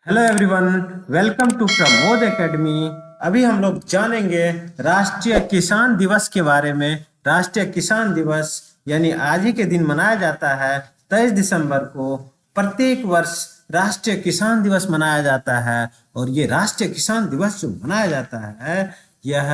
Hello everyone, welcome to Pramod academy. अभी हम लोग जानेंगे राष्ट्रीय किसान दिवस के बारे में। राष्ट्रीय किसान दिवस यानी आज ही के दिन मनाया जाता है 23 दिसंबर को। प्रत्येक वर्ष राष्ट्रीय किसान दिवस मनाया जाता है और ये राष्ट्रीय किसान दिवस जो मनाया जाता है यह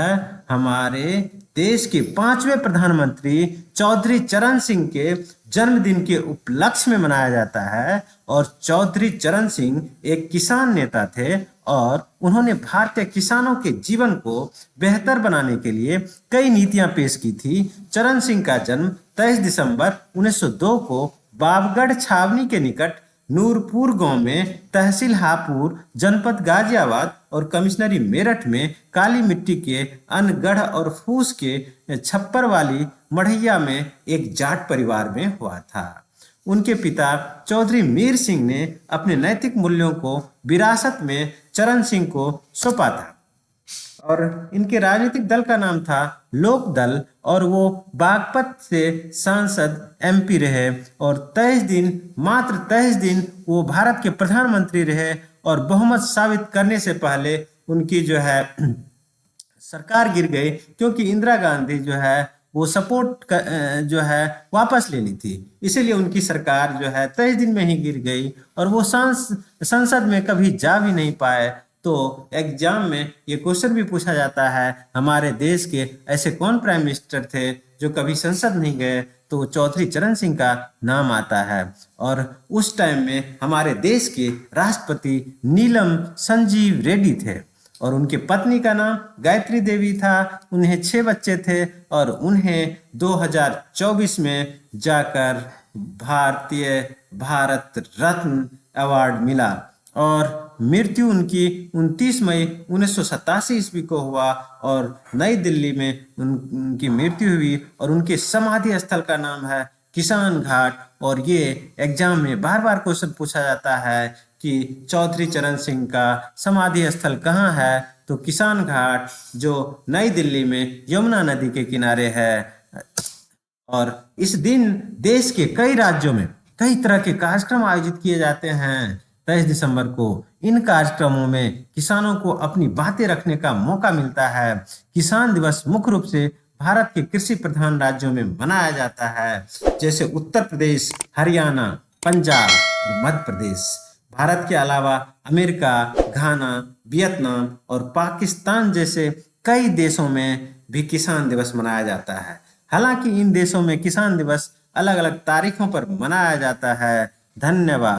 हमारे देश के 5वें प्रधानमंत्री चौधरी चरण सिंह के जन्मदिन के उपलक्ष्य में मनाया जाता है। और चौधरी चरण सिंह एक किसान नेता थे और उन्होंने भारतीय किसानों के जीवन को बेहतर बनाने के लिए कई नीतियां पेश की थी। चरण सिंह का जन्म 23 दिसंबर 1902 को बाबगढ़ छावनी के निकट नूरपुर गांव में तहसील हापुर जनपद गाजियाबाद और कमिश्नरी मेरठ में काली मिट्टी के अनगढ़ और फूस के छप्पर वाली मढ़ैया में एक जाट परिवार में हुआ था। उनके पिता चौधरी मीर सिंह ने अपने नैतिक मूल्यों को विरासत में चरण सिंह को सौंपा था और इनके राजनीतिक दल का नाम था लोक दल और वो बागपत से सांसद एमपी रहे और 23 दिन वो भारत के प्रधानमंत्री रहे। और बहुमत साबित करने से पहले उनकी जो है सरकार गिर गई क्योंकि इंदिरा गांधी जो है वो सपोर्ट जो है वापस लेनी थी, इसीलिए उनकी सरकार जो है 23 दिन में ही गिर गई और वो संसद में कभी जा भी नहीं पाए। तो एग्जाम में ये क्वेश्चन भी पूछा जाता है हमारे देश के ऐसे कौन प्राइम मिनिस्टर थे जो कभी संसद नहीं गए, तो चौधरी चरण सिंह का नाम आता है। और उस टाइम में हमारे देश के राष्ट्रपति नीलम संजीव रेड्डी थे और उनकी पत्नी का नाम गायत्री देवी था। उन्हें 6 बच्चे थे और उन्हें 2024 में जाकर भारत रत्न अवार्ड मिला और मृत्यु उनकी 29 मई 1987 ईस्वी को हुआ और नई दिल्ली में उनकी मृत्यु हुई और उनके समाधि स्थल का नाम है किसान घाट। और ये एग्जाम में बार बार क्वेश्चन पूछा जाता है कि चौधरी चरण सिंह का समाधि स्थल कहाँ है, तो किसान घाट जो नई दिल्ली में यमुना नदी के किनारे है। और इस दिन देश के कई राज्यों में कई तरह के कार्यक्रम आयोजित किए जाते हैं 23 दिसंबर को। इन कार्यक्रमों में किसानों को अपनी बातें रखने का मौका मिलता है। किसान दिवस मुख्य रूप से भारत के कृषि प्रधान राज्यों में मनाया जाता है, जैसे उत्तर प्रदेश, हरियाणा, पंजाब और मध्य प्रदेश। भारत के अलावा अमेरिका, घाना, वियतनाम और पाकिस्तान जैसे कई देशों में भी किसान दिवस मनाया जाता है। हालांकि इन देशों में किसान दिवस अलग अलग तारीखों पर मनाया जाता है। धन्यवाद।